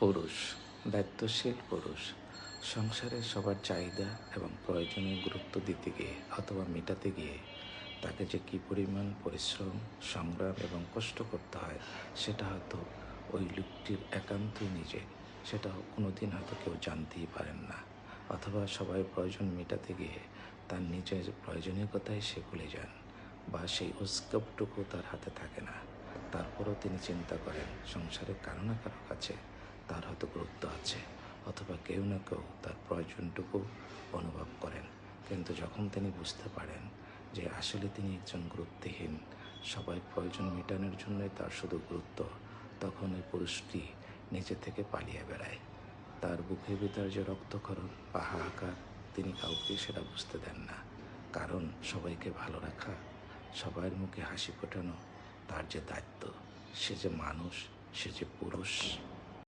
পুরুষ, দায়িত্বশীল পুরুষ সংসারে সবার চাহিদা এবং প্রয়োজনীয় গুরুত্ব দিতে গিয়ে অথবা মেটাতে গিয়ে তাকে যে কী পরিমাণ পরিশ্রম, সংগ্রাম এবং কষ্ট করতে হয় সেটা হয়তো ওই লোকটির একান্তই নিজে, সেটা কোনোদিন হয়তো কেউ জানতেই পারেন না। অথবা সবাই প্রয়োজন মেটাতে গিয়ে তার নিজের প্রয়োজনীয়তাই সে ভুলে যান, বা সেই স্কোপটুকু তার হাতে থাকে না। তারপরেও তিনি চিন্তা করেন সংসারে কারো না কারো কাছে তার হয়তো গুরুত্ব আছে, অথবা কেউ না কেউ তার প্রয়োজনটুকু অনুভব করেন। কিন্তু যখন তিনি বুঝতে পারেন যে আসলে তিনি একজন গুরুত্বহীন, সবাই প্রয়োজন মেটানোর জন্যই তার শুধু গুরুত্ব, তখন ওই পুরুষটি নিজে থেকে পালিয়ে বেড়ায়। তার বুকের ভিতর যে রক্তক্ষরণ বা হাহাকার, তিনি কাউকে সেটা বুঝতে দেন না। কারণ সবাইকে ভালো রাখা, সবার মুখে হাসি ফোটানো তার যে দায়িত্ব, সে যে মানুষ, সে যে পুরুষ।